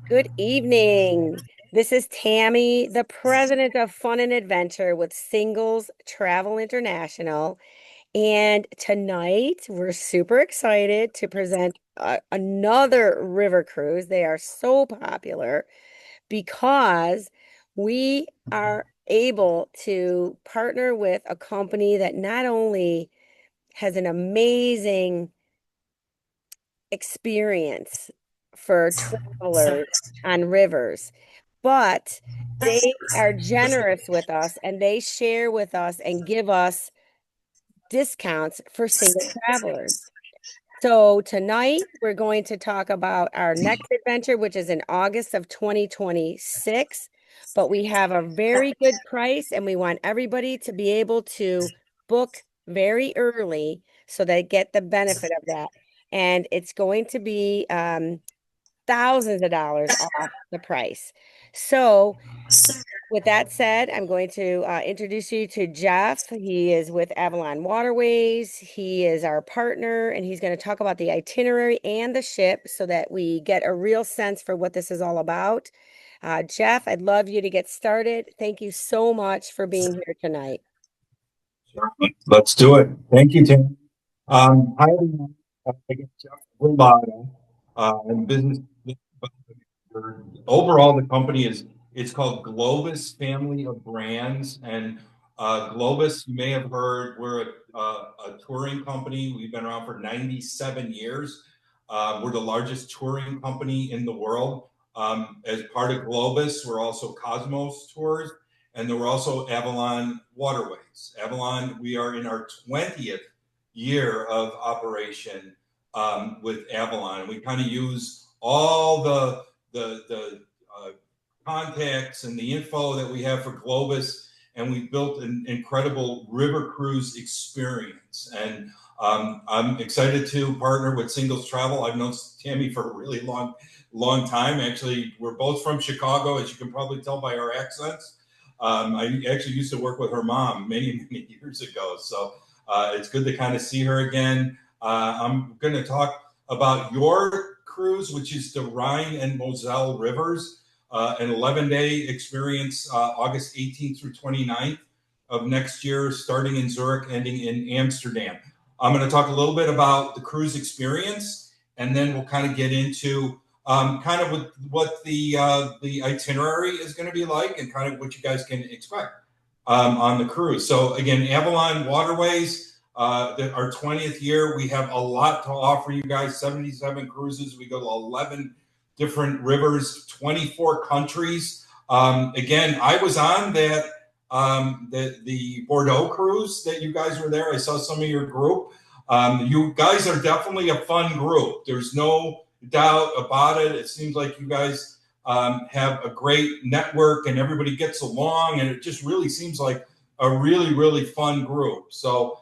Good evening. This is Tammy, the president of Fun and Adventure with Singles Travel International. And tonight we're super excited to present another river cruise. They are so popular because we are able to partner with a company that not only has an amazing experience for travelers on rivers, but they are generous with us and they share with us and give us discounts for single travelers. So tonight we're going to talk about our next adventure, which is in August of 2026. But we have a very good price and we want everybody to be able to book very early so they get the benefit of that. And it's going to be thousands of dollars off the price. So with that said, I'm going to introduce you to Jeff. He is with Avalon Waterways. He is our partner, and he's going to talk about the itinerary and the ship so that we get a real sense for what this is all about. Jeff, I'd love you to get started. Thank you so much for being here tonight. Sure. Let's do it. Thank you, Tim. Hi, everyone. Again, Jeff Wimbada, and business. Overall, the company is it's called Globus Family of Brands, and Globus, you may have heard, we're a touring company. We've been around for 97 years. We're the largest touring company in the world. As part of Globus, we're also Cosmos Tours, and then we're also Avalon Waterways. Avalon, we are in our 20th year of operation with Avalon. We kind of use all the contacts and the info that we have for Globus, and we built an incredible river cruise experience. And I'm excited to partner with Singles Travel. I've known Tammy for a really long time. Actually, we're both from Chicago, as you can probably tell by our accents. I actually used to work with her mom many years ago. So it's good to kind of see her again. I'm going to talk about your cruise, which is the Rhine and Moselle rivers, an 11-day experience, August 18th through 29th of next year, starting in Zurich, ending in Amsterdam. I'm going to talk a little bit about the cruise experience, and then we'll kind of get into kind of what the itinerary is going to be like, and kind of what you guys can expect on the cruise. So again, Avalon Waterways, our 20th year, we have a lot to offer you guys. 77 cruises. We go to 11 different rivers, 24 countries. Again, I was on that the Bordeaux cruise that you guys were there. I saw some of your group. You guys are definitely a fun group. There's no doubt about it. It seems like you guys have a great network and everybody gets along, and it just really seems like a really fun group. So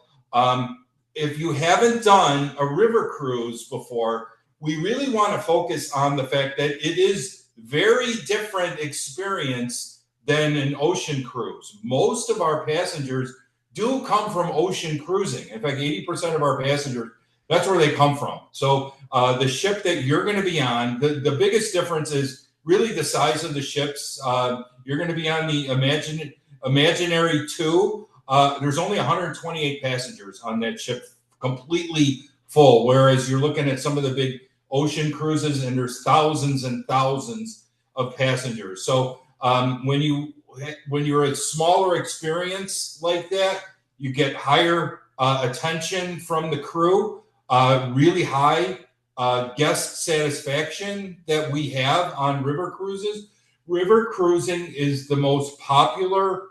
if you haven't done a river cruise before, we really want to focus on the fact that it is very different experience than an ocean cruise. Most of our passengers do come from ocean cruising. In fact, 80% of our passengers, that's where they come from. So the ship that you're going to be on, the biggest difference is really the size of the ships. You're going to be on the Imaginary 2. There's only 128 passengers on that ship, completely full, whereas you're looking at some of the big ocean cruises and there's thousands and thousands of passengers. So when you're a smaller experience like that, you get higher attention from the crew, really high guest satisfaction that we have on river cruises. River cruising is the most popular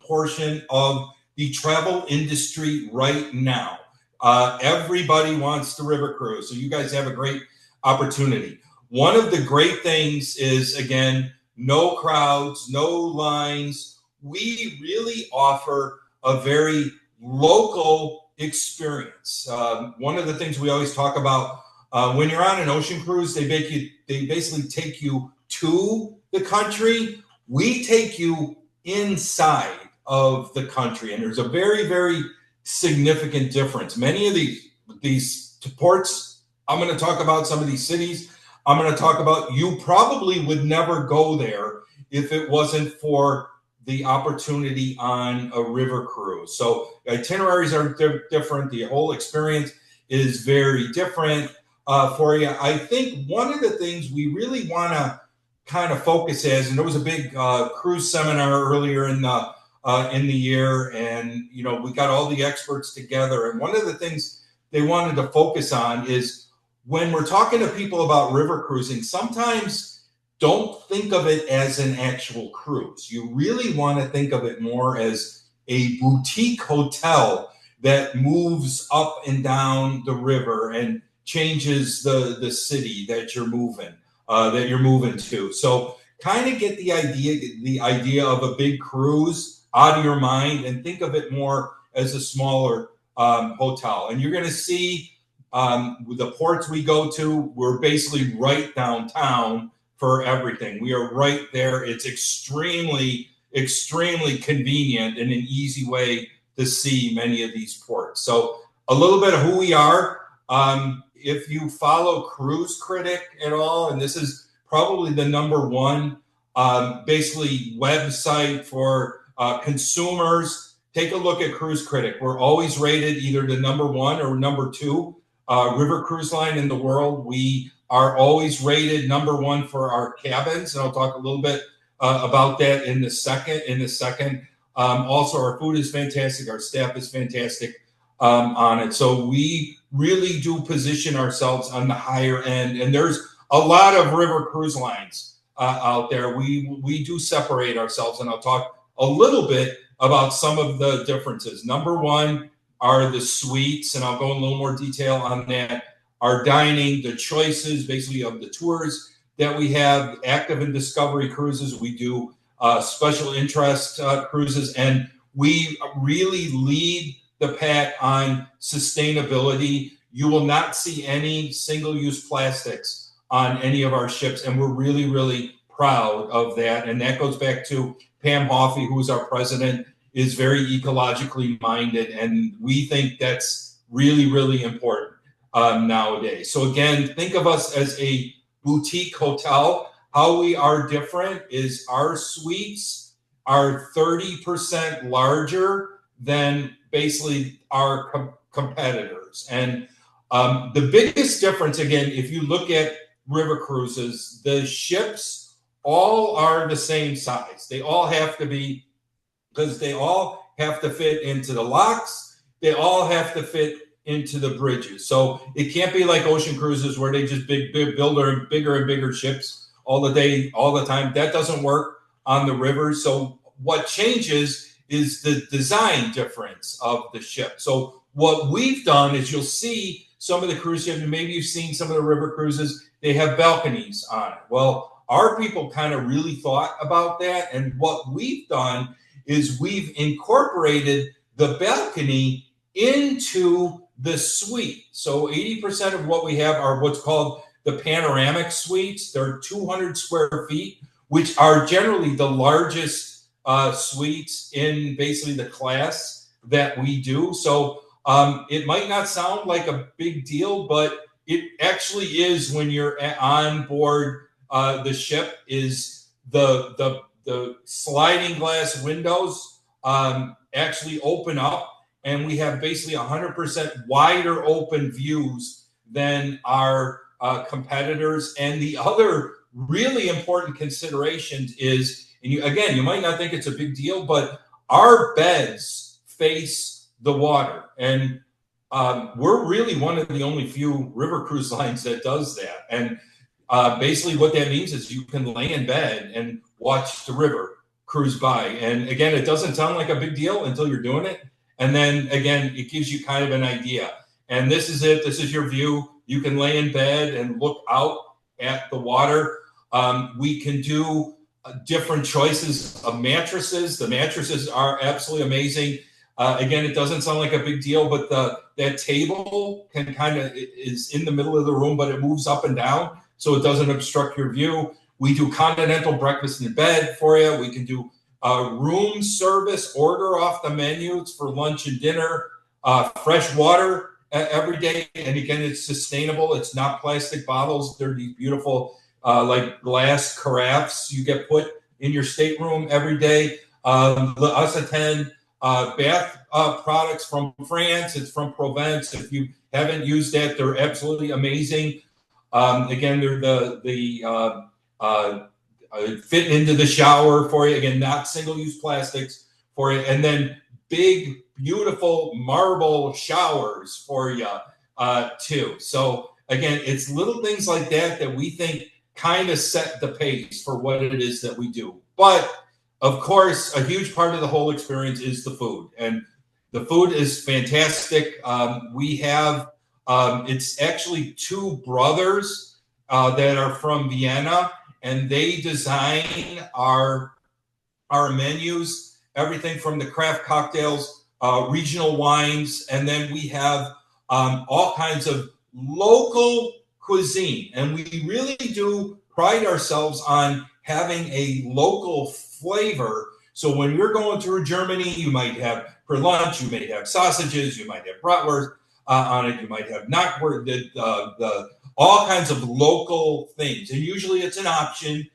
portion of the travel industry right now. Everybody wants the river cruise, so you guys have a great opportunity. One of the great things is, again, no crowds, no lines. We really offer a very local experience. One of the things we always talk about when you're on an ocean cruise, they basically take you to the country. We take you inside of the country, and there's a very significant difference. Many of these ports, I'm going to talk about some of these cities, I'm going to talk about. You probably would never go there if it wasn't for the opportunity on a river cruise. So itineraries are different. The whole experience is very different for you. I think one of the things we really want to kind of focus as, and there was a big cruise seminar earlier in the year, and we got all the experts together, and one of the things they wanted to focus on is when we're talking to people about river cruising, sometimes don't think of it as an actual cruise. You really want to think of it more as a boutique hotel that moves up and down the river and changes the city that you're moving to. So kind of get the idea of a big cruise out of your mind and think of it more as a smaller hotel. And you're going to see with the ports we go to, we're basically right downtown for everything. We are right there. It's extremely, extremely convenient and an easy way to see many of these ports. So a little bit of who we are. If you follow Cruise Critic at all, and this is probably the number one basically website for consumers, take a look at Cruise Critic. We're always rated either the number one or number two river cruise line in the world. We are always rated number one for our cabins, and I'll talk a little bit about that in the second. Also, our food is fantastic. Our staff is fantastic on it. So we really do position ourselves on the higher end, and there's a lot of river cruise lines out there. We do separate ourselves, and I'll talk a little bit about some of the differences. Number one are the suites, and I'll go in a little more detail on that. Our dining, the choices basically of the tours that we have, active and discovery cruises. We do special interest cruises, and we really lead the pack on sustainability. You will not see any single-use plastics on any of our ships, and we're really, really proud of that. And that goes back to Pam Hoffey, who is our president, is very ecologically minded, and we think that's really, really important nowadays. So again, think of us as a boutique hotel. How we are different is our suites are 30% larger than basically our competitors. And the biggest difference, again, if you look at river cruises, the ships all are the same size. They all have to be, because they all have to fit into the locks. They all have to fit into the bridges. So it can't be like ocean cruises where they just build bigger and bigger ships all the time. That doesn't work on the rivers. So what changes is the design difference of the ship. So what we've done is, you'll see some of the cruise ships, and maybe you've seen some of the river cruises, they have balconies on it. Well, our people kind of really thought about that. And what we've done is we've incorporated the balcony into the suite. So 80% of what we have are what's called the panoramic suites. They're 200 square feet, which are generally the largest suites in basically the class that we do. So it might not sound like a big deal, but it actually is when you're on board the ship. Is the sliding glass windows actually open up, and we have basically 100% wider open views than our competitors. And the other really important considerations is, and you might not think it's a big deal, but our beds face the water. And we're really one of the only few river cruise lines that does that. And basically what that means is you can lay in bed and watch the river cruise by. And again, it doesn't sound like a big deal until you're doing it. And then again, it gives you kind of an idea. And this is it. This is your view. You can lay in bed and look out at the water. We can do different choices of mattresses. The mattresses are absolutely amazing. Again, it doesn't sound like a big deal, but that table can is in the middle of the room, but it moves up and down, so it doesn't obstruct your view. We do continental breakfast in bed for you. We can do room service, order off the menus for lunch and dinner, fresh water every day. And again, it's sustainable. It's not plastic bottles. They're these beautiful, like glass carafes you get put in your stateroom every day. The us attend bath products from France. It's from Provence. If you haven't used that, they're absolutely amazing. Again, they're fit into the shower for you. Again, not single-use plastics for you. And then big, beautiful marble showers for you too. So again, it's little things like that that we think kind of set the pace for what it is that we do. But of course, a huge part of the whole experience is the food, and the food is fantastic. We have it's actually two brothers that are from Vienna, and they design our menus, everything from the craft cocktails, regional wines, and then we have all kinds of local cuisine. And we really do pride ourselves on having a local flavor. So when you're going through Germany, you might have for lunch, you may have sausages, you might have bratwurst on it, you might have knackwurst, all kinds of local things. And usually it's an option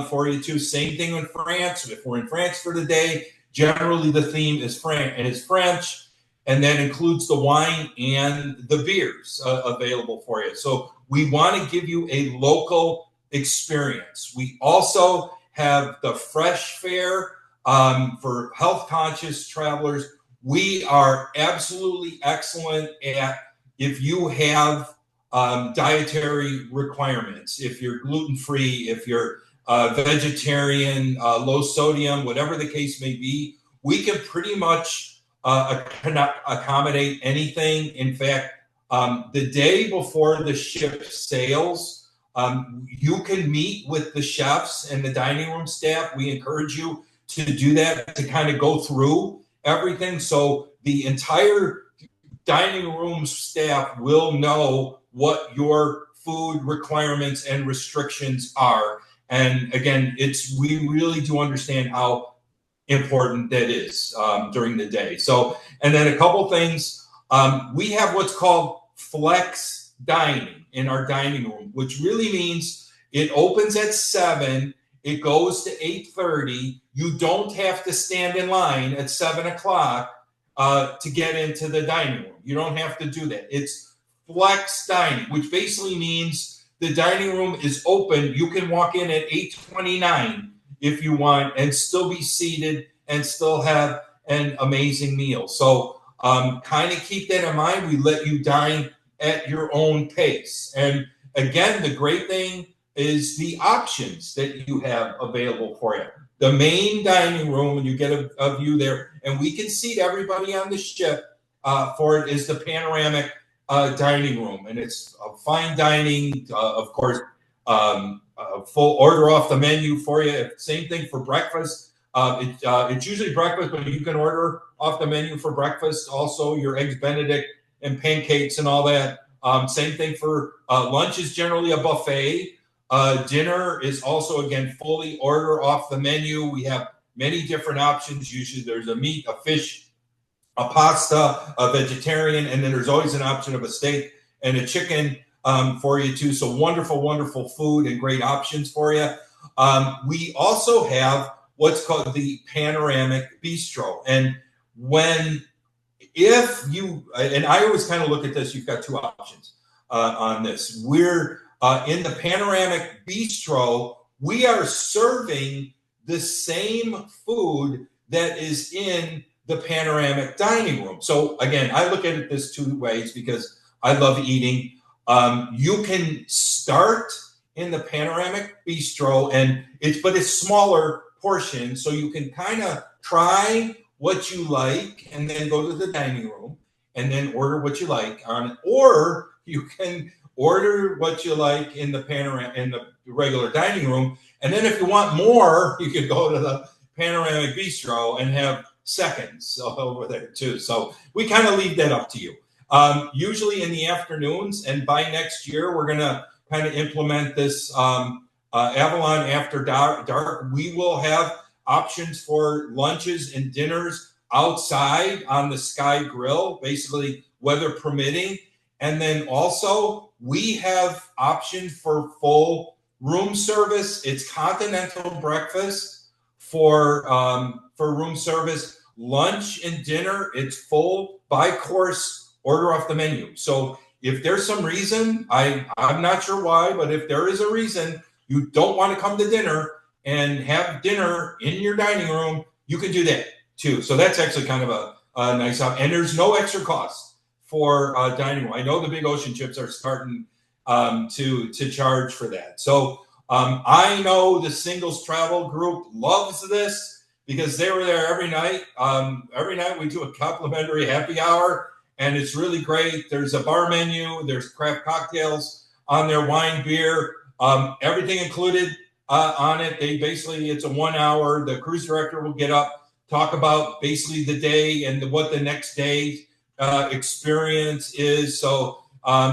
for you too. Same thing in France. If we're in France for the day, generally the theme is French, and that includes the wine and the beers available for you. So we want to give you a local experience. We also have the fresh fare for health conscious travelers. We are absolutely excellent at if you have dietary requirements, if you're gluten free, if you're vegetarian, low sodium, whatever the case may be, we can pretty much accommodate anything. In fact, the day before the ship sails, you can meet with the chefs and the dining room staff. We encourage you to do that, to kind of go through everything. So the entire dining room staff will know what your food requirements and restrictions are. And again, we really do understand how important that is during the day. So, and then a couple things. We have what's called flex dining in our dining room, which really means it opens at 7, it goes to 8:30. You don't have to stand in line at 7 o'clock to get into the dining room. You don't have to do that. It's flex dining, which basically means the dining room is open. You can walk in at 8:29 if you want and still be seated and still have an amazing meal. So kind of keep that in mind. We let you dine at your own pace. And again, the great thing is the options that you have available for you. The main dining room, and you get a view there, and we can seat everybody on the ship for it, is the panoramic dining room. And it's fine dining, of course, full order off the menu for you. Same thing for breakfast. It's usually breakfast, but you can order off the menu for breakfast. Also, your eggs Benedict and pancakes and all that. Same thing for lunch is generally a buffet. Dinner is also, again, fully order off the menu. We have many different options. Usually there's a meat, a fish, a pasta, a vegetarian, and then there's always an option of a steak and a chicken for you too. So wonderful, wonderful food and great options for you. We also have what's called the panoramic bistro. And if you, and I always kind of look at this, you've got two options on this. We're in the panoramic bistro, we are serving the same food that is in the panoramic dining room. So again, I look at it this two ways because I love eating. You can start in the panoramic bistro, but it's smaller portions, so you can kind of try what you like and then go to the dining room and then order what you like on it, or you can order what you like in the regular dining room, and then if you want more, you can go to the panoramic bistro and have seconds over there too. So we kind of leave that up to you. Usually in the afternoons, and by next year we're going to kind of implement this Avalon After Dark. We will have options for lunches and dinners outside on the Sky Grill. Basically, weather permitting. And then also we have options for full room service. It's continental breakfast for room service. Lunch and dinner, it's full by course, order off the menu. So if there's some reason, I'm not sure why, but if there is a reason you don't want to come to dinner and have dinner in your dining room, you can do that too. So that's actually kind of a nice option. And there's no extra cost for dining room. I know the big ocean ships are starting to charge for that. So I know the singles travel group loves this because they were there every night. Every night we do a complimentary happy hour, and it's really great. There's a bar menu, there's craft cocktails on their wine, beer, everything included on it. It's a 1 hour. The cruise director will get up, talk about basically the day and what the next day experience is. So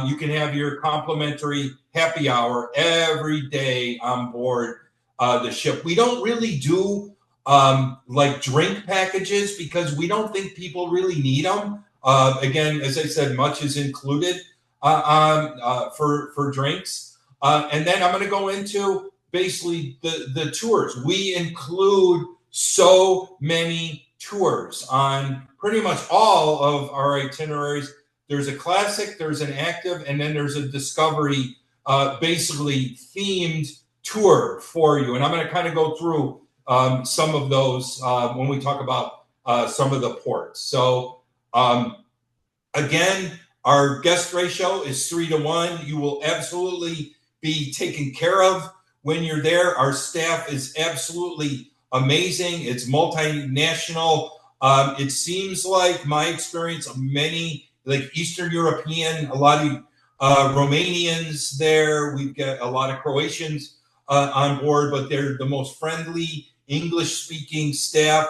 you can have your complimentary happy hour every day on board the ship. We don't really do like drink packages because we don't think people really need them. Again, as I said, much is included for drinks. And then I'm going to go into basically the tours. We include so many tours on pretty much all of our itineraries. There's a classic, there's an active, and then there's a discovery, basically themed tour for you. And I'm going to kind of go through some of those when we talk about some of the ports. So again, our guest ratio is 3-to-1. You will absolutely be taken care of when you're there. Our staff is absolutely amazing. It's multinational. It seems like my experience of many like Eastern European, a lot of Romanians there. We've got a lot of Croatians on board, but they're the most friendly English-speaking staff.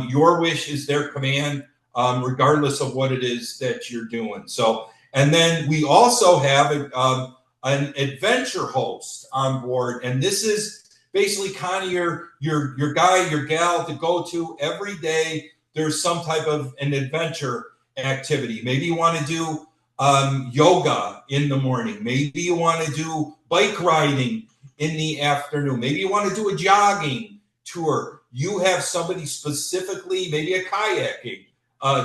Your wish is their command, regardless of what it is that you're doing. So, and then we also have an adventure host on board, and this is basically kind of your guy, your gal to go to every day. There's some type of an adventure activity. Maybe you want to do yoga in the morning. Maybe you want to do bike riding in the afternoon. Maybe you want to do a jogging tour. You have somebody specifically, maybe a kayaking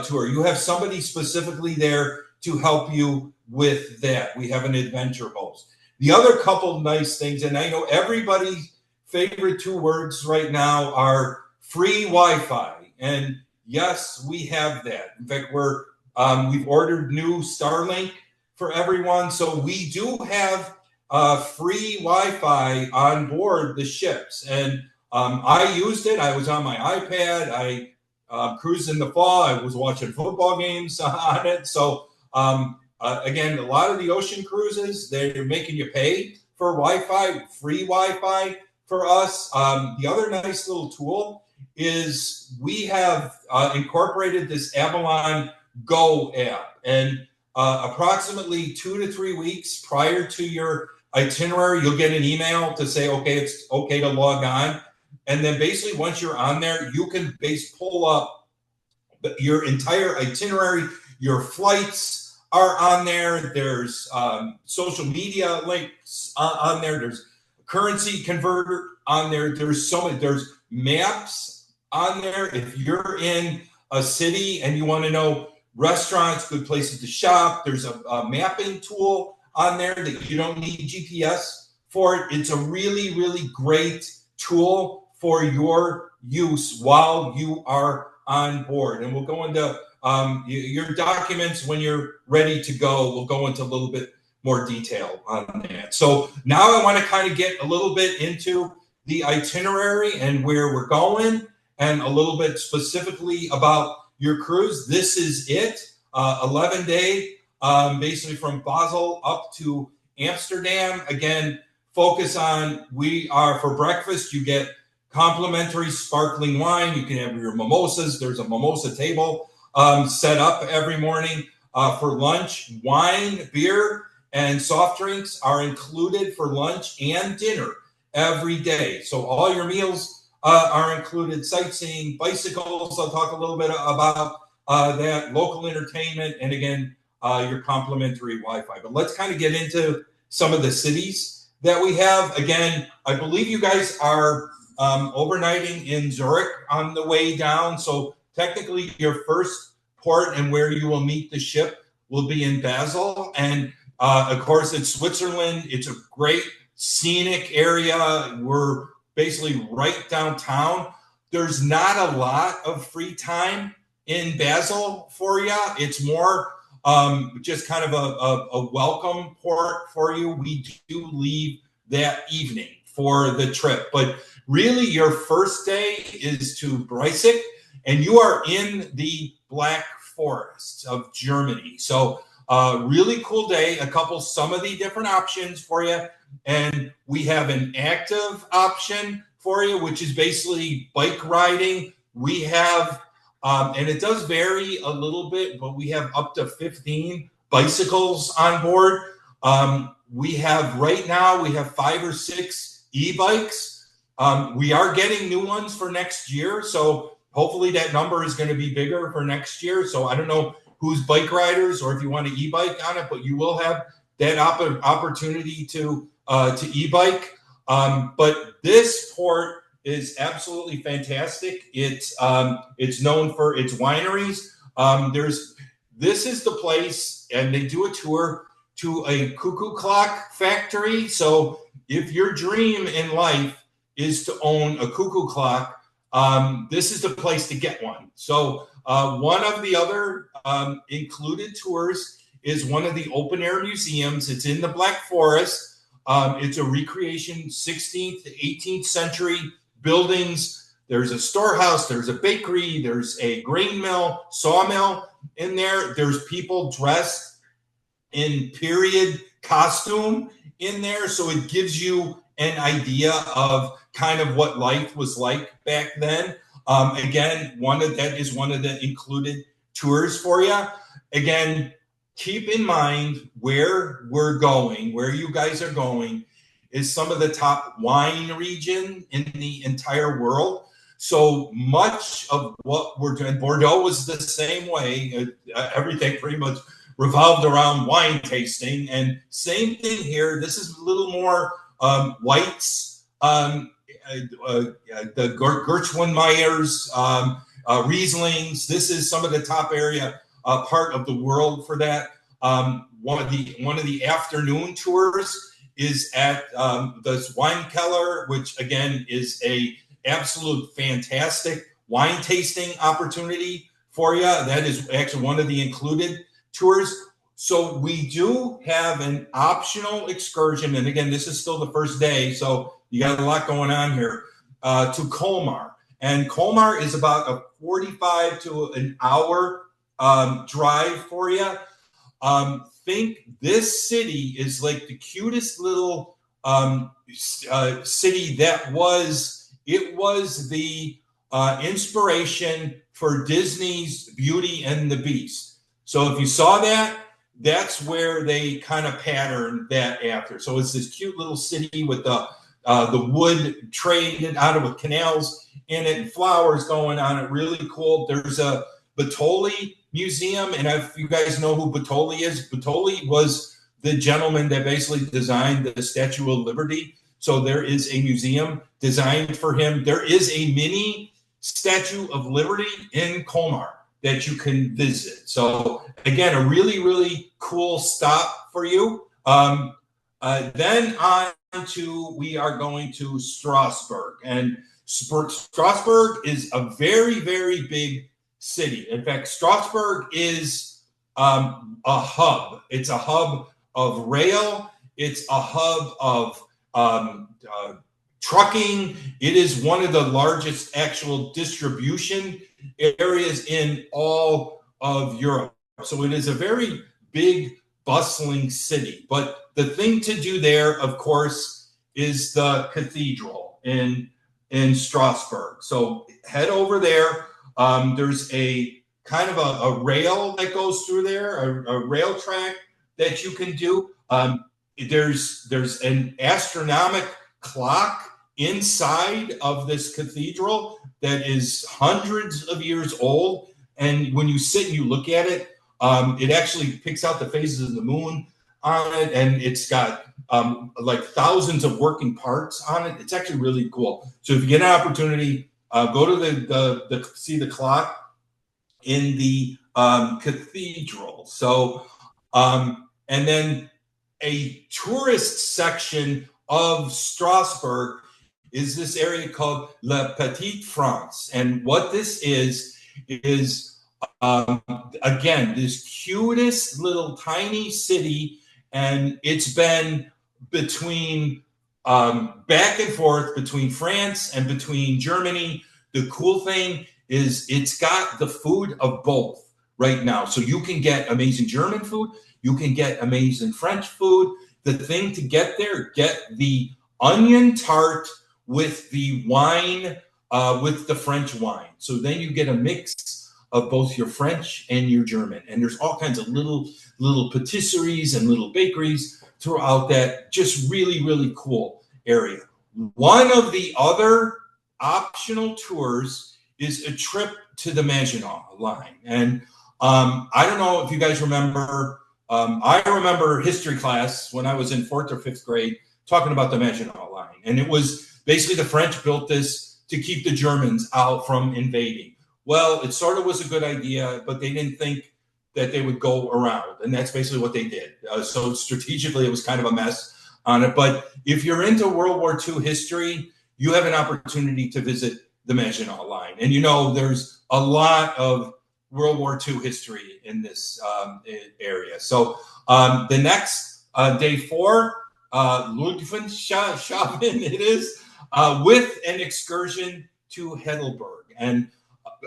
tour. You have somebody specifically there to help you with that. We have an adventure host. The other couple nice things, and I know everybody's favorite two words right now are free Wi-Fi. And yes, we have that. In fact, we've ordered new Starlink for everyone. So we do have free Wi-Fi on board the ships. And I used it. I was on my iPad. I cruised in the fall. I was watching football games on it. So again, a lot of the ocean cruises, they're making you pay for Wi-Fi, free Wi-Fi for us. The other nice little tool is we have incorporated this Avalon Go app. And approximately 2 to 3 weeks prior to your itinerary, you'll get an email to say, okay, it's okay to log on. And then basically once you're on there, you can pull up your entire itinerary. Your flights are on there. There's social media links on there. There's currency converter on there. There's so many. There's maps on there. If you're in a city and you want to know restaurants, good places to shop, there's a mapping tool on there that you don't need GPS for it. It's a really, really great tool for your use while you are on board. And we'll go into your documents when you're ready to go. We'll go into a little bit more detail on that. So now I want to kind of get a little bit into the itinerary and where we're going, and a little bit specifically about your cruise. This is it, 11-day, basically from Basel up to Amsterdam. Again, focus on, for breakfast, you get complimentary sparkling wine. You can have your mimosas. There's a mimosa table set up every morning. For lunch, wine, beer, and soft drinks are included for lunch and dinner every day. So all your meals are included. Sightseeing, bicycles, I'll talk a little bit about that local entertainment, and again, your complimentary Wi-Fi. But let's kind of get into some of the cities that we have. Again, I believe you guys are overnighting in Zurich on the way down. So technically, your first port and where you will meet the ship will be in Basel. And of course, it's Switzerland. It's a great scenic area. We're basically right downtown. There's not a lot of free time in Basel for you. It's more just kind of a welcome port for you. We do leave that evening for the trip, but really your first day is to Breisach, and you are in the Black Forest of Germany. So really cool day, some of the different options for you. And we have an active option for you, which is basically bike riding. We have, and it does vary a little bit, but we have up to 15 bicycles on board. Right now, we have 5 or 6 e-bikes. We are getting new ones for next year. So hopefully that number is going to be bigger for next year. So I don't know who's bike riders or if you want to e-bike on it, but you will have that opportunity to e-bike. But this port is absolutely fantastic. It's known for its wineries. This is the place, and they do a tour to a cuckoo clock factory. So if your dream in life is to own a cuckoo clock, this is the place to get one. So one of the other included tours is one of the open air museums. It's in the Black Forest. It's a recreation 16th to 18th century buildings. There's a storehouse, there's a bakery, there's a grain mill, sawmill in there. There's people dressed in period costume in there. So it gives you an idea of kind of what life was like back then. Again, that is one of the included tours for you. Again, keep in mind where we're going, where you guys are going, is some of the top wine region in the entire world. So much of what we're doing, Bordeaux was the same way. Everything pretty much revolved around wine tasting. And same thing here. This is a little more whites, the Gertschweinmeyers, Rieslings. This is some of the top area part of the world for that. One of the afternoon tours is at this wine cellar, which again is a absolute fantastic wine tasting opportunity for you. That is actually one of the included tours. So we do have an optional excursion, and again, this is still the first day, so you got a lot going on here, to Colmar. And Colmar is about a 45 to an hour drive for you. Think this city is like the cutest little city that was the inspiration for Disney's Beauty and the Beast. So if you saw that, that's where they kind of patterned that after. So it's this cute little city with the wood traded out of with canals in it and flowers going on it. Really cool. There's a Bartoli Museum, and if you guys know who Bartoli is, Bartoli was the gentleman that basically designed the Statue of Liberty. So there is a museum designed for him. There is a mini Statue of Liberty in Colmar that you can visit. So again, a really, really cool stop for you. Then we are going to Strasbourg, and Strasbourg is a very, very big city. In fact, Strasbourg is a hub. It's a hub of rail. It's a hub of trucking. It is one of the largest actual distribution areas in all of Europe. So it is a very big, bustling city. But the thing to do there, of course, is the cathedral in Strasbourg. So head over there. There's a kind of a rail that goes through there, a rail track that you can do. There's an astronomical clock inside of this cathedral that is hundreds of years old, And when you sit and you look at it, it actually picks out the phases of the moon on it, and it's got like thousands of working parts on it. It's actually really cool. So if you get an opportunity, go to the see the clock in the cathedral. So and then a tourist section of Strasbourg is this area called La Petite France. And what this is again, this cutest little tiny city, and it's been between back and forth between France and between Germany. The cool thing is it's got the food of both right now. So you can get amazing German food, you can get amazing French food. The thing to get there, get the onion tart with the wine, with the French wine. So then you get a mix of both your French and your German. And there's all kinds of little patisseries and little bakeries throughout that just really, really cool area. One of the other optional tours is a trip to the Maginot Line. And I don't know if you guys remember, I remember history class when I was in 4th or 5th grade talking about the Maginot Line. And it was basically the French built this to keep the Germans out from invading. Well, it sort of was a good idea, but they didn't think that they would go around. And that's basically what they did. So strategically, it was kind of a mess on it. But if you're into World War II history, you have an opportunity to visit the Maginot Line. And you know, there's a lot of World War II history in this area. So the next day 4, Ludwigshafen it is, with an excursion to Heidelberg. And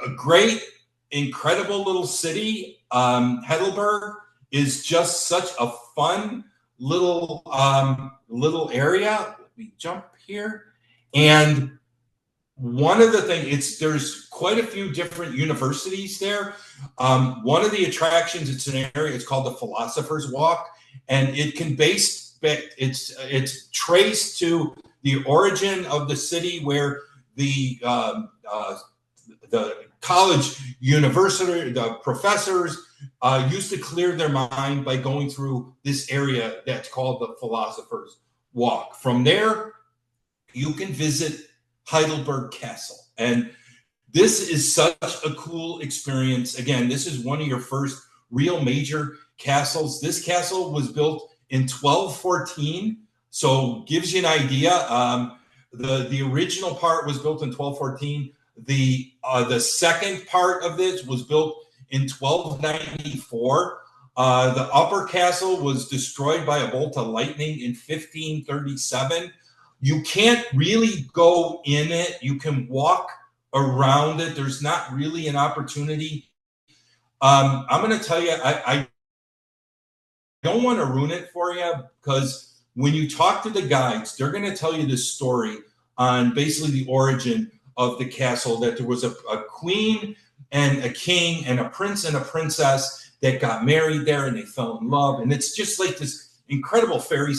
a great, incredible little city. Heidelberg is just such a fun little area. Let me jump here. And one of the things, there's quite a few different universities there. One of the attractions, it's an area, it's called the Philosopher's Walk, and it can it's traced to the origin of the city where the college university, the professors used to clear their mind by going through this area that's called the Philosopher's Walk. From there, you can visit Heidelberg Castle. And this is such a cool experience. Again, this is one of your first real major castles. This castle was built in 1214, so gives you an idea. The original part was built in 1214. The second part of this was built in 1294. The upper castle was destroyed by a bolt of lightning in 1537. You can't really go in it. You can walk around it. There's not really an opportunity. I'm going to tell you, I don't want to ruin it for you, because when you talk to the guides, they're going to tell you this story on basically the origin of the castle, that there was a queen and a king and a prince and a princess that got married there, and they fell in love. And it's just like this incredible fairy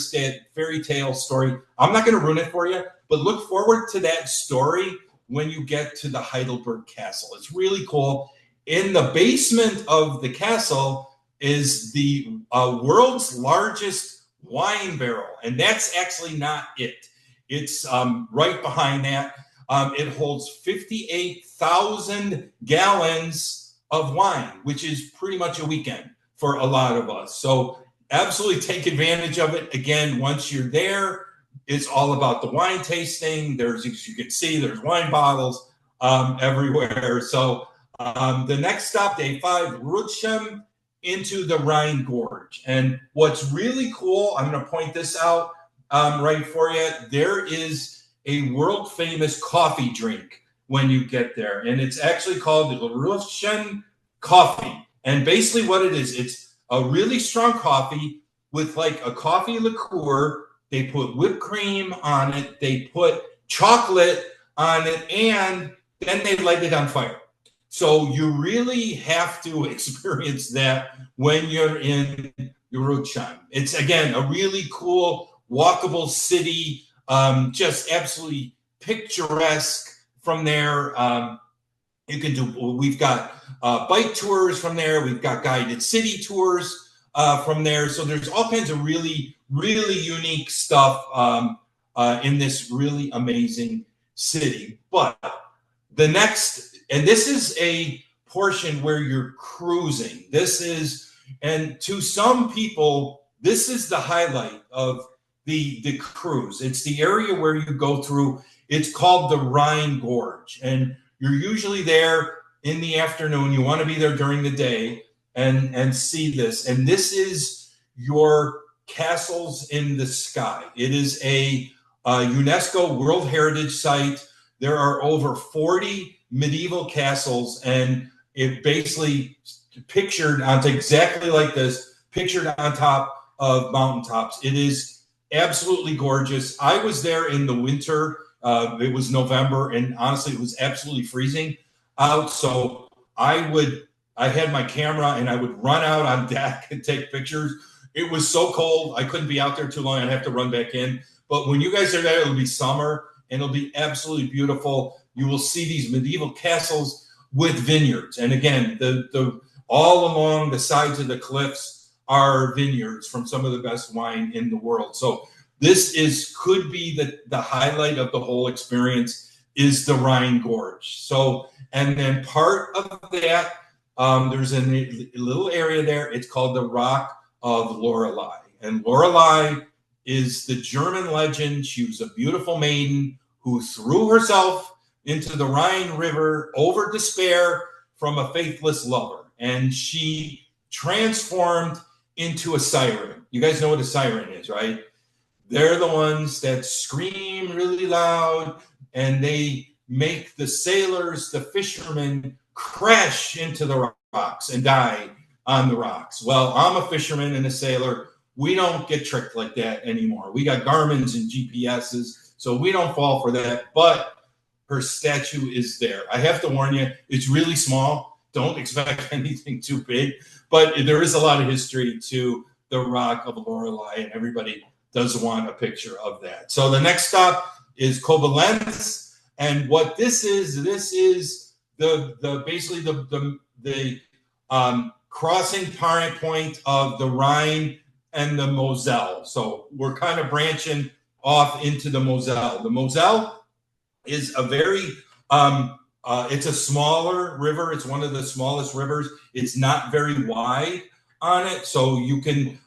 tale story. I'm not going to ruin it for you, but look forward to that story when you get to the Heidelberg Castle. It's really cool. In the basement of the castle is the world's largest wine barrel, and that's actually not it. It's right behind that. It holds 58,000 gallons of wine, which is pretty much a weekend for a lot of us. So absolutely take advantage of it. Again, once you're there, it's all about the wine tasting. There's, as you can see, there's wine bottles everywhere. So the next stop, day 5, Rüdesheim, into the Rhine Gorge. And what's really cool, I'm going to point this out right for you. There is a world famous coffee drink when you get there, and it's actually called the Rüdesheim coffee. And basically what it is, it's a really strong coffee with like a coffee liqueur. They put whipped cream on it, they put chocolate on it, and then they light it on fire. So you really have to experience that when you're in Rüdesheim. It's, again, a really cool, walkable city, just absolutely picturesque from there. You can do, we've got bike tours from there. We've got guided city tours from there. So there's all kinds of really, really unique stuff in this really amazing city. But the next, and this is a portion where you're cruising. This is, and to some people, this is the highlight of the cruise. It's the area where you go through. It's called the Rhine Gorge, and you're usually there in the afternoon. You want to be there during the day and see this. And this is your castles in the sky. It is a UNESCO World Heritage Site. There are over 40 medieval castles, and it basically pictured onto exactly like this, pictured on top of mountaintops. It is absolutely gorgeous. I was there in the winter. It was November, and honestly, it was absolutely freezing out. So I had my camera, and I would run out on deck and take pictures. It was so cold, I couldn't be out there too long. I'd have to run back in. But when you guys are there, it'll be summer, and it'll be absolutely beautiful. You will see these medieval castles with vineyards, and again, the all along the sides of the cliffs are vineyards from some of the best wine in the world. So this could be the highlight of the whole experience is the Rhine Gorge. So, and then part of that, there's a little area there. It's called the Rock of Lorelei, and Lorelei is the German legend. She was a beautiful maiden who threw herself into the Rhine River over despair from a faithless lover, and she transformed into a siren. You guys know what a siren is, right? They're the ones that scream really loud, and they make the sailors, the fishermen, crash into the rocks and die on the rocks. Well, I'm a fisherman and a sailor. We don't get tricked like that anymore. We got Garmin's and GPSs, so we don't fall for that. But her statue is there. I have to warn you, it's really small. Don't expect anything too big, but there is a lot of history to the Rock of Lorelei, and everybody does want a picture of that. So the next stop is Koblenz, and what this is the basically the crossing point of the Rhine and the Moselle. So we're kind of branching off into the Moselle. The Moselle is a very it's a smaller river. It's one of the smallest rivers. It's not very wide on it, so you can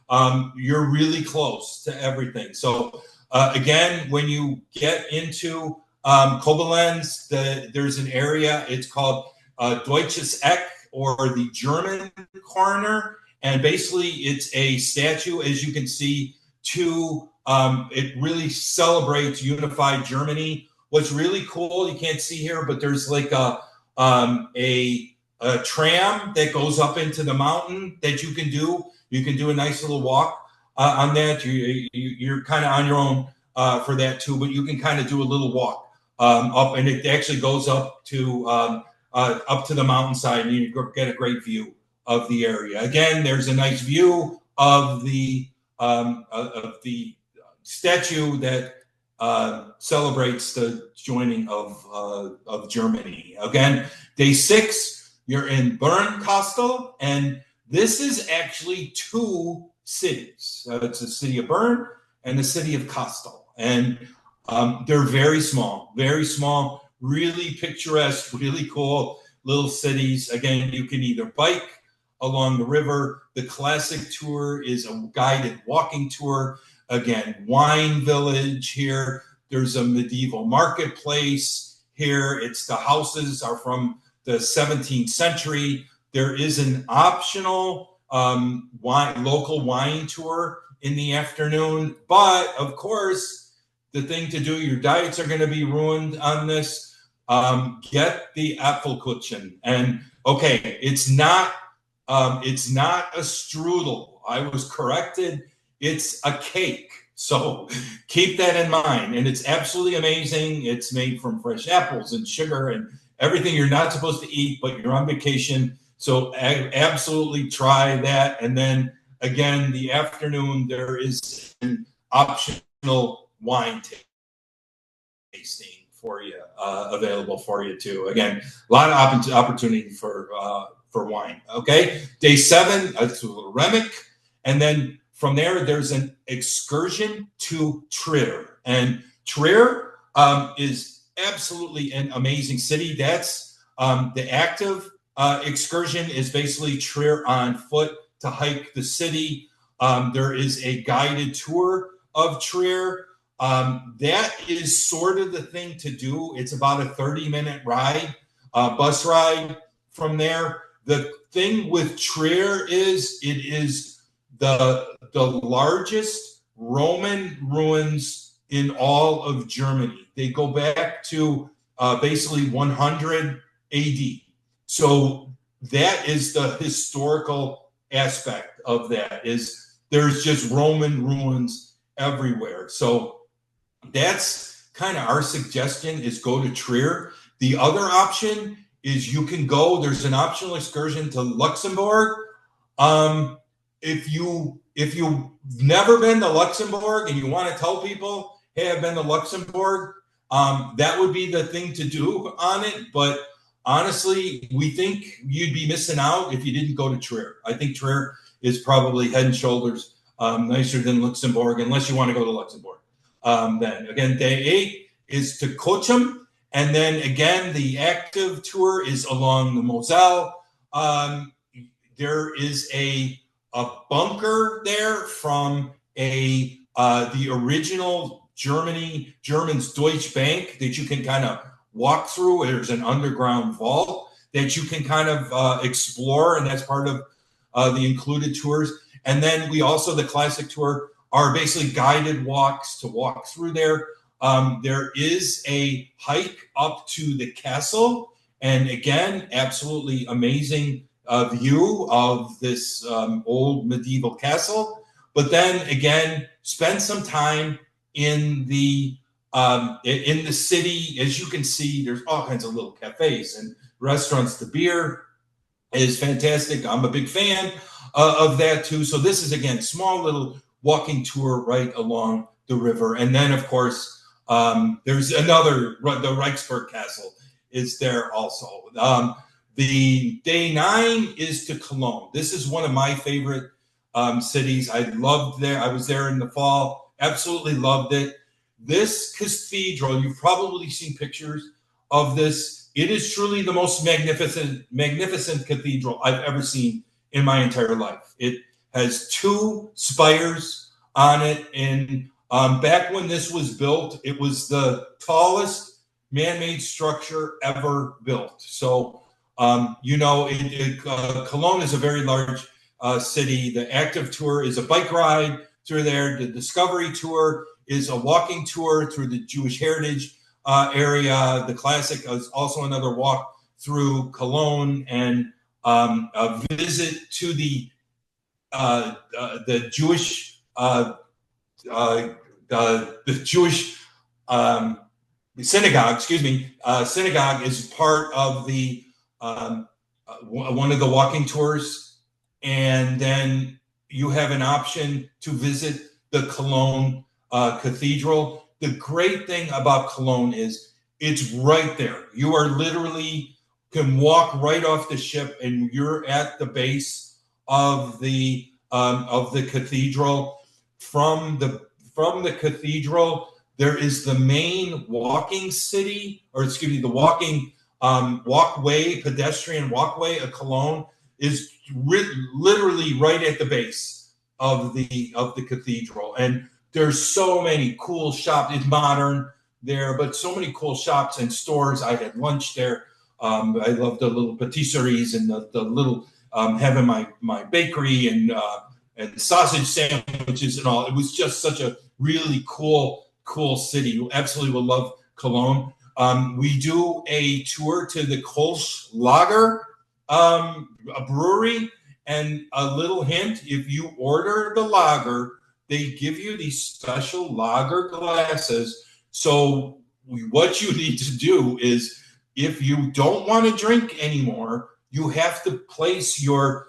you're really close to everything. So again, when you get into Koblenz, there's an area. It's called Deutsches Eck, or the German corner, and basically it's a statue, as you can see, to it really celebrates unified Germany. What's really cool, you can't see here, but there's like a tram that goes up into the mountain that you can do. You can do a nice little walk on that. You're kind of on your own for that too, but you can kind of do a little walk up, and it actually goes up to the mountainside, and you get a great view of the area. Again, there's a nice view of the statue that celebrates the joining of Germany. Again, day 6, you're in Bernkastel, and this is actually 2 cities. It's the city of Bern and the city of Kastel, and they're very small, really picturesque, really cool little cities. Again, you can either bike along the river. The classic tour is a guided walking tour. Again, wine village here. There's a medieval marketplace here. The houses are from the 17th century. There is an optional local wine tour in the afternoon. But of course, the thing to do, your diets are going to be ruined on this. Get the Apfelkuchen. And okay, it's not a strudel. I was corrected. It's a cake. So keep that in mind. And it's absolutely amazing. It's made from fresh apples and sugar and everything you're not supposed to eat, but you're on vacation. So absolutely try that. And then again, the afternoon, there is an optional wine tasting for you, available for you too. Again, a lot of opportunity for wine. Okay, day 7, it's Remick, and then from there, there's an excursion to Trier, and Trier is absolutely an amazing city. That's the active excursion is basically Trier on foot to hike the city. There is a guided tour of Trier. That is sort of the thing to do. It's about a 30-minute ride, bus ride from there. The thing with Trier is it is the largest Roman ruins in all of Germany. They go back to basically 100 AD. So that is the historical aspect of that, is there's just Roman ruins everywhere. So that's kind of our suggestion, is go to Trier. The other option is you can go, there's an optional excursion to Luxembourg. If you've never been to Luxembourg and you want to tell people, hey, I've been to Luxembourg, that would be the thing to do on it. But honestly, we think you'd be missing out if you didn't go to Trier. I think Trier is probably head and shoulders nicer than Luxembourg, unless you want to go to Luxembourg. Then again, day 8 is to Cochem, and then again the active tour is along the Moselle. There is a bunker there from the original German's Deutsche Bank that you can kind of walk through. There's an underground vault that you can kind of explore, and that's part of the included tours. And then we also, the classic tour, are basically guided walks to walk through there. There is a hike up to the castle, and again, absolutely amazing view of this old medieval castle. But then again, spend some time in the city. As you can see, there's all kinds of little cafes and restaurants. The beer is fantastic. I'm a big fan of that too. So this is, again, small little walking tour right along the river. And then, of course, there's another, the Reichsburg Castle is there also. The day 9 is to Cologne. This is one of my favorite cities. I loved there. I was there in the fall. Absolutely loved it. This cathedral, you've probably seen pictures of this. It is truly the most magnificent cathedral I've ever seen in my entire life. It has 2 spires on it. And back when this was built, it was the tallest man-made structure ever built. So, Cologne is a very large city. The active tour is a bike ride through there. The discovery tour is a walking tour through the Jewish heritage area. The classic is also another walk through Cologne, and a visit to the Jewish the Jewish synagogue. Synagogue is part of the one of the walking tours, and then you have an option to visit the Cologne Cathedral. The great thing about Cologne is it's right there. You are literally can walk right off the ship, and you're at the base of the cathedral. From the cathedral, there is the main walking city, or excuse me, the walking walkway, pedestrian walkway of Cologne is literally right at the base of the cathedral. And there's so many cool shops. It's modern there, but so many cool shops and stores. I had lunch there. I love the little patisseries and the little having my bakery and sausage sandwiches and all. It was just such a really cool city. You absolutely will love Cologne. We do a tour to the Kolsch Lager, a brewery, and a little hint: if you order the lager, they give you these special lager glasses. So what you need to do is, if you don't want to drink anymore, you have to place your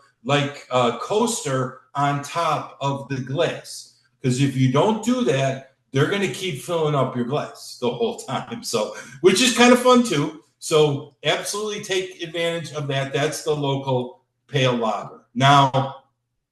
coaster on top of the glass. Because if you don't do that, they're going to keep filling up your glass the whole time. So, which is kind of fun too. So, absolutely take advantage of that. That's the local pale lager. Now,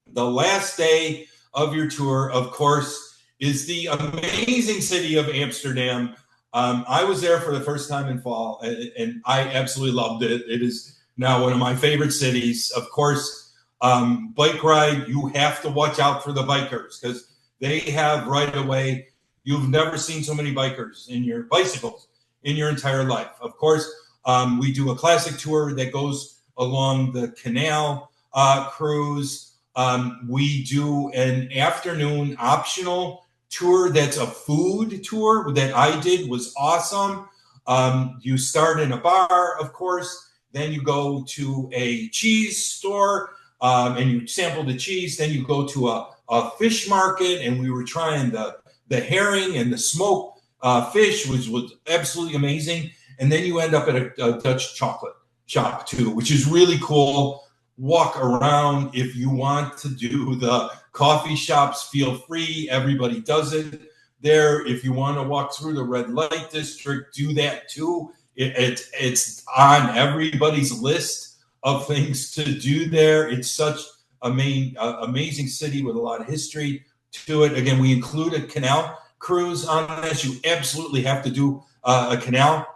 the last day of your tour, of course, is the amazing city of Amsterdam. I was there for the first time in fall, and I absolutely loved it. It is now one of my favorite cities. Of course, bike ride, you have to watch out for the bikers because they have right away. You've never seen so many bikers in your bicycles in your entire life. Of course, we do a classic tour that goes along the canal cruise. We do an afternoon optional tour that's a food tour that I did, was awesome. You start in a bar, of course, then you go to a cheese store and you sample the cheese. Then you go to a fish market, and we were trying the herring and the smoked fish, which was absolutely amazing. And then you end up at a Dutch chocolate shop too, which is really cool. Walk around. If you want to do the coffee shops, feel free. Everybody does it there. If you want to walk through the red light district, do that too. It's on everybody's list of things to do there. It's such a amazing city with a lot of history to it. Again, we include a canal cruise on this. You absolutely have to do a canal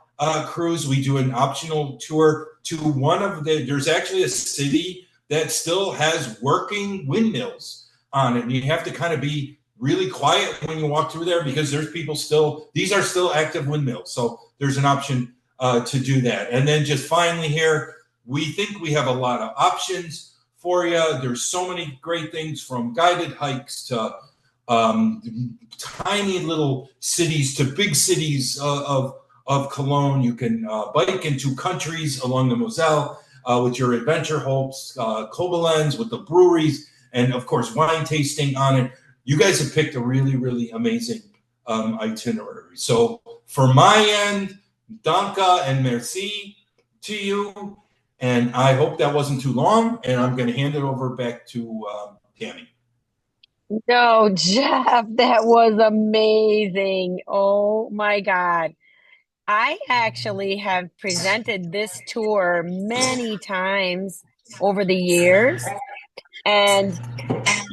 cruise. We do an optional tour to one of there's actually a city that still has working windmills on it. And you have to kind of be really quiet when you walk through there because there's people still, these are still active windmills. So there's an option to do that. And then just finally here, we think we have a lot of options for you. There's so many great things from guided hikes to tiny little cities to big cities of Cologne. You can bike into countries along the Moselle with your adventure hopes, Koblenz with the breweries, and of course, wine tasting on it. You guys have picked a really, really amazing itinerary. So, for my end, danke and merci to you. And I hope that wasn't too long. And I'm going to hand it over back to Tammy. No, Jeff, that was amazing. Oh my God. I actually have presented this tour many times over the years, and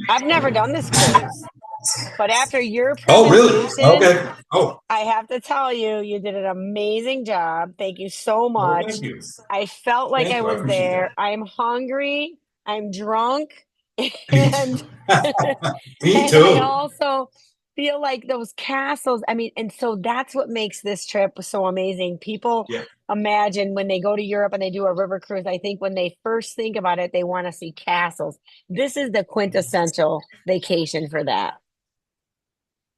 I've never done this cruise. But after your Oh, really? presentation, Okay. Oh, I have to tell you, you did an amazing job. Thank you so well, thank much. you. I felt like Thank I you. I was appreciate there. that. I'm hungry. I'm drunk. Me And too. Me and I too. also feel like those castles. I mean, and so that's what makes this trip so amazing. People Yeah. imagine when they go to Europe and they do a river cruise, I think when they first think about it, they want to see castles. This is the quintessential vacation for that.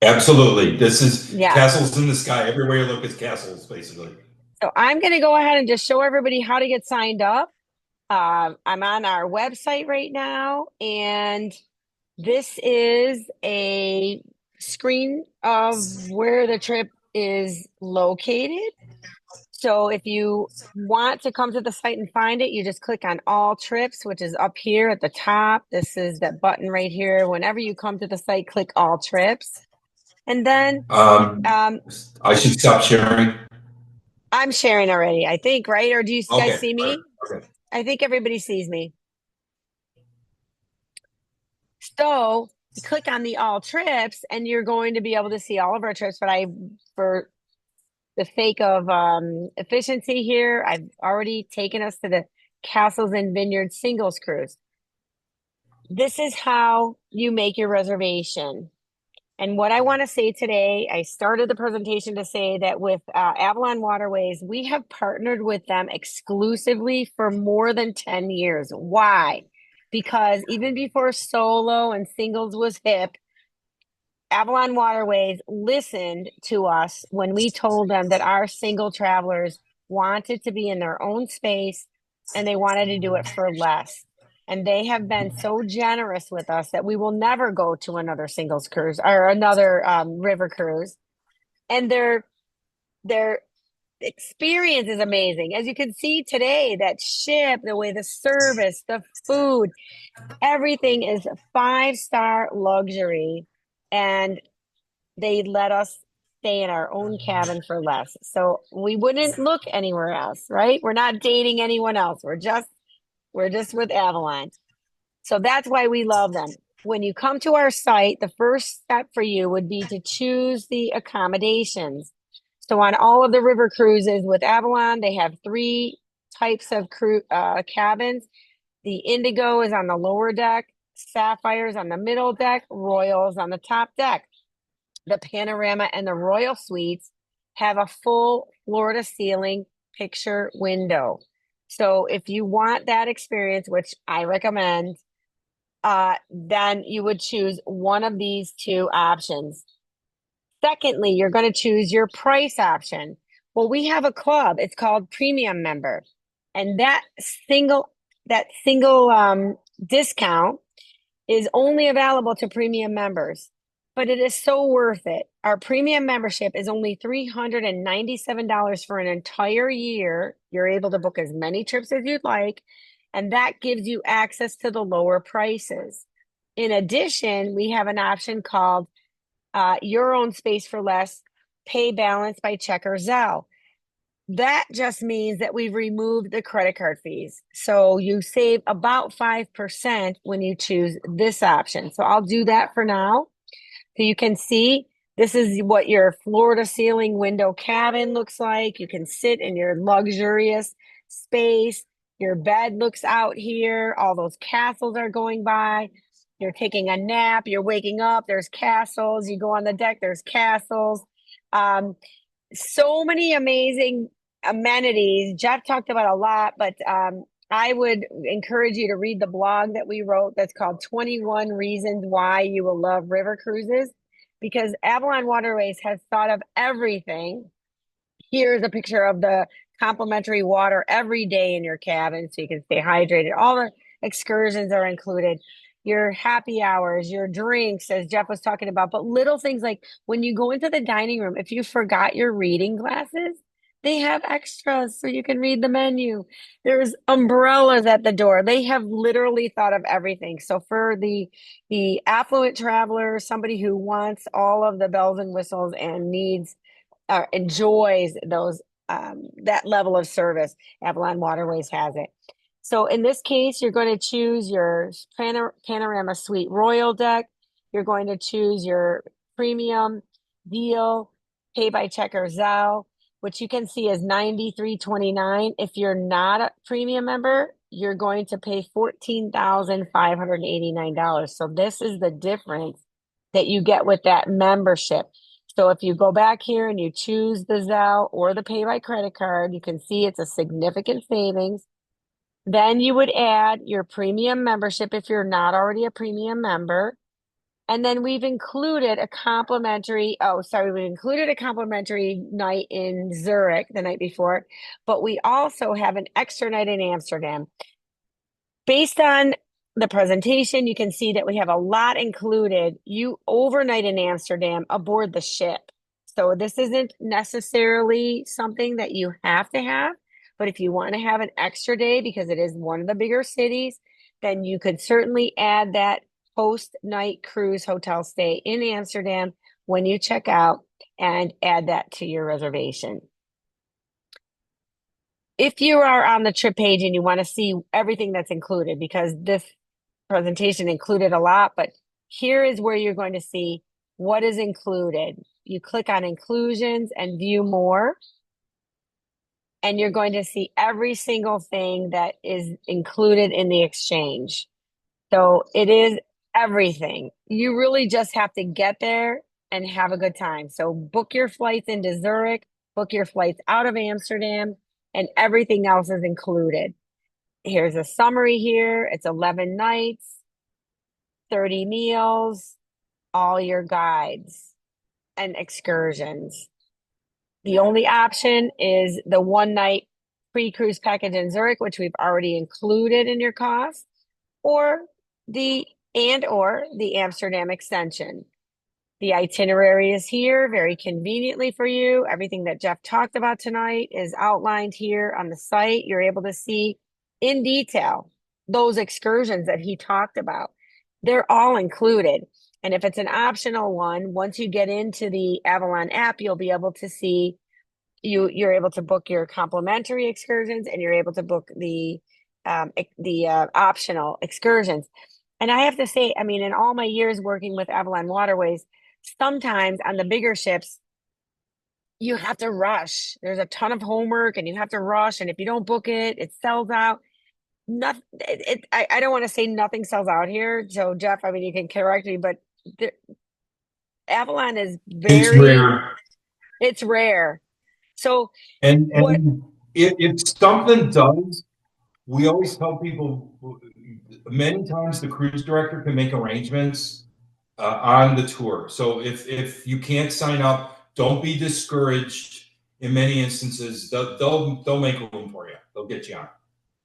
Absolutely. This is Yeah. castles in the sky. Everywhere you look is castles, basically. So I'm going to go ahead and just show everybody how to get signed up. I'm on our website right now, and this is a screen of where the trip is located. So if you want to come to the site and find it, you just click on all trips, which is up here at the top. This is that button right here. Whenever you come to the site, click all trips. And then Um, um, I should stop sharing. I'm sharing already, I think, right? Or do you guys Okay. see All right. me? Okay. I think everybody sees me. So you click on the all trips and you're going to be able to see all of our trips. But for the sake of efficiency here, I've already taken us to the Castles and Vineyards singles cruise. This is how you make your reservation. And what I want to say today, I started the presentation to say that with Avalon Waterways, we have partnered with them exclusively for more than 10 years. Why? Because even before solo and singles was hip, Avalon Waterways listened to us when we told them that our single travelers wanted to be in their own space and they wanted to do it for less. And they have been so generous with us that we will never go to another singles cruise or another river cruise. And their experience is amazing. As you can see today, that ship, the way the service, the food, everything is 5-star luxury. And they let us stay in our own cabin for less. So we wouldn't look anywhere else, right? We're not dating anyone else. We're just with Avalon. So that's why we love them. When you come to our site, the first step for you would be to choose the accommodations. So on all of the river cruises with Avalon, they have three types of cabins. The Indigo is on the lower deck, Sapphires on the middle deck, Royals on the top deck. The Panorama and the Royal Suites have a full floor to ceiling picture window. So if you want that experience, which I recommend, then you would choose one of these two options. Secondly, you're going to choose your price option. Well, we have a club. It's called Premium Member. And that single discount is only available to premium members, but it is so worth it. Our premium membership is only $397 for an entire year. You're able to book as many trips as you'd like, and that gives you access to the lower prices. In addition, we have an option called Your Own Space for Less, Pay Balance by check or Zelle. That just means that we've removed the credit card fees. So you save about 5% when you choose this option. So I'll do that for now. So you can see this is what your floor to ceiling window cabin looks like. You can sit in your luxurious space. Your bed looks out here. All those castles are going by. You're taking a nap. You're waking up. There's castles. You go on the deck. There's castles. Um, so many amazing amenities. Jeff talked about a lot, but I would encourage you to read the blog that we wrote that's called 21 Reasons Why You Will Love River Cruises, because Avalon Waterways has thought of everything. Here's a picture of the complimentary water every day in your cabin so you can stay hydrated. All the excursions are included. Your happy hours, your drinks, as Jeff was talking about, but little things like when you go into the dining room, if you forgot your reading glasses, they have extras so you can read the menu. There's umbrellas at the door. They have literally thought of everything. So for the affluent traveler, somebody who wants all of the bells and whistles and needs enjoys those that level of service, Avalon Waterways has it. So in this case, you're going to choose your Panorama Suite Royal Deck. You're going to choose your premium deal, pay by check or Zelle, which you can see is $93.29. If you're not a premium member, you're going to pay $14,589. So this is the difference that you get with that membership. So if you go back here and you choose the Zelle or the pay by credit card, you can see it's a significant savings. Then you would add your premium membership if you're not already a premium member. And then we've included a complimentary, we included a complimentary night in Zurich the night before, but we also have an extra night in Amsterdam. Based on the presentation, you can see that we have a lot included. You overnight in Amsterdam aboard the ship. So this isn't necessarily something that you have to have, but if you want to have an extra day because it is one of the bigger cities, then you could certainly add that post-night cruise hotel stay in Amsterdam when you check out and add that to your reservation. If you are on the trip page and you want to see everything that's included, because this presentation included a lot, but here is where you're going to see what is included. You click on inclusions and view more, and you're going to see every single thing that is included in the exchange. So it is everything. You really just have to get there and have a good time. So book your flights into Zurich, book your flights out of Amsterdam, and everything else is included. Here's a summary here. It's 11 nighs, 30 meals, all your guides and excursions. The only option is the one night pre-cruise package in Zurich, which we've already included in your cost, or the Amsterdam extension. The itinerary is here very conveniently for you. Everything that Jeff talked about tonight is outlined here on the site. You're able to see in detail those excursions that he talked about. They're all included. And if it's an optional one, once you get into the Avalon app, you'll be able to see you're able to book your complimentary excursions and you're able to book the optional excursions. And I have to say, I mean, in all my years working with Avalon Waterways, sometimes on the bigger ships, you have to rush. There's a ton of homework and you have to rush. And if you don't book it, it sells out. I don't want to say nothing sells out here. So Jeff, I mean, you can correct me, but the, Avalon is It's very, rare. it's rare. So what, And if something does, we always tell people many times the cruise director can make arrangements on the tour. So if you can't sign up, don't be discouraged. In many instances, they'll make room for you. They'll get you on.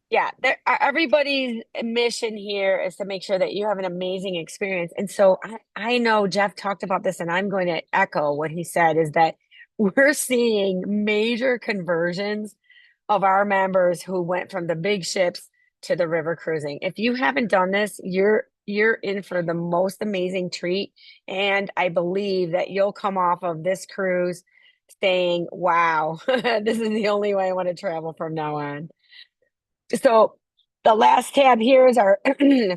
yeah, everybody's mission here is to make sure that you have an amazing experience. And so I know Jeff talked about this, and I'm going to echo what he said is that we're seeing major conversions of our members who went from the big ships to the river cruising. If you haven't done this, you're in for the most amazing treat. And I believe that you'll come off of this cruise saying, wow, this is the only way I want to travel from now on. So the last tab here is our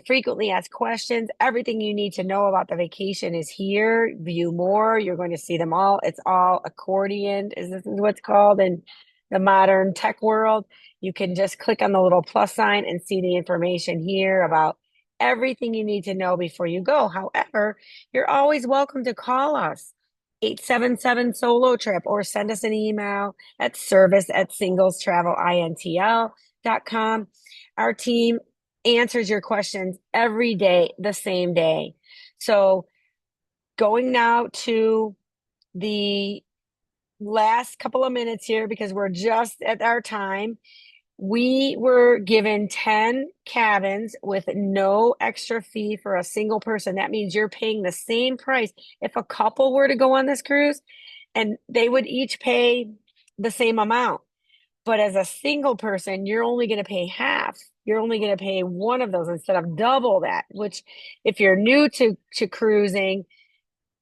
frequently asked questions. Everything you need to know about the vacation is here. View more. You're going to see them all. It's all accordion. This is what's called in the modern tech world. You can just click on the little plus sign and see the information here about everything you need to know before you go. However, you're always welcome to call us 877 solo trip or send us an email at service@singlestravelintl.com. Our team answers your questions every day, the same day. So, going now to the last couple of minutes here because we're just at our time. We were given 10 cabins with no extra fee for a single person. That means you're paying the same price. If a couple were to go on this cruise, and they would each pay the same amount. But as a single person, you're only going to pay half. You're only going to pay one of those instead of double that, which if you're new to cruising,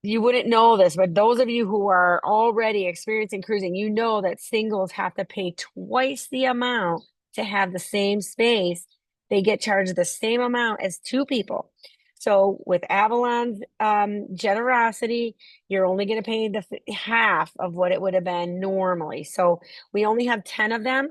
you wouldn't know this, but those of you who are already experiencing cruising, you know that singles have to pay twice the amount to have the same space. They get charged the same amount as two people. So with Avalon's generosity, you're only going to pay the half of what it would have been normally. So we only have 10 of them.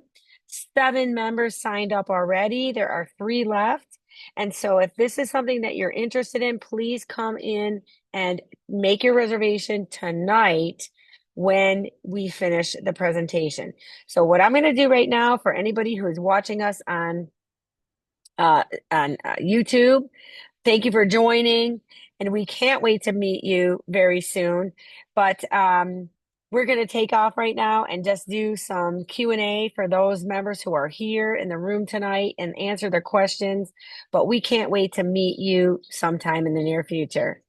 7 members signed up already. There are 3 left. And so if this is something that you're interested in, please come in and make your reservation tonight when we finish the presentation. So what I'm going to do right now for anybody who's watching us on YouTube, thank you for joining, and we can't wait to meet you very soon. But we're going to take off right now and just do some Q&A for those members who are here in the room tonight and answer their questions. But we can't wait to meet you sometime in the near future.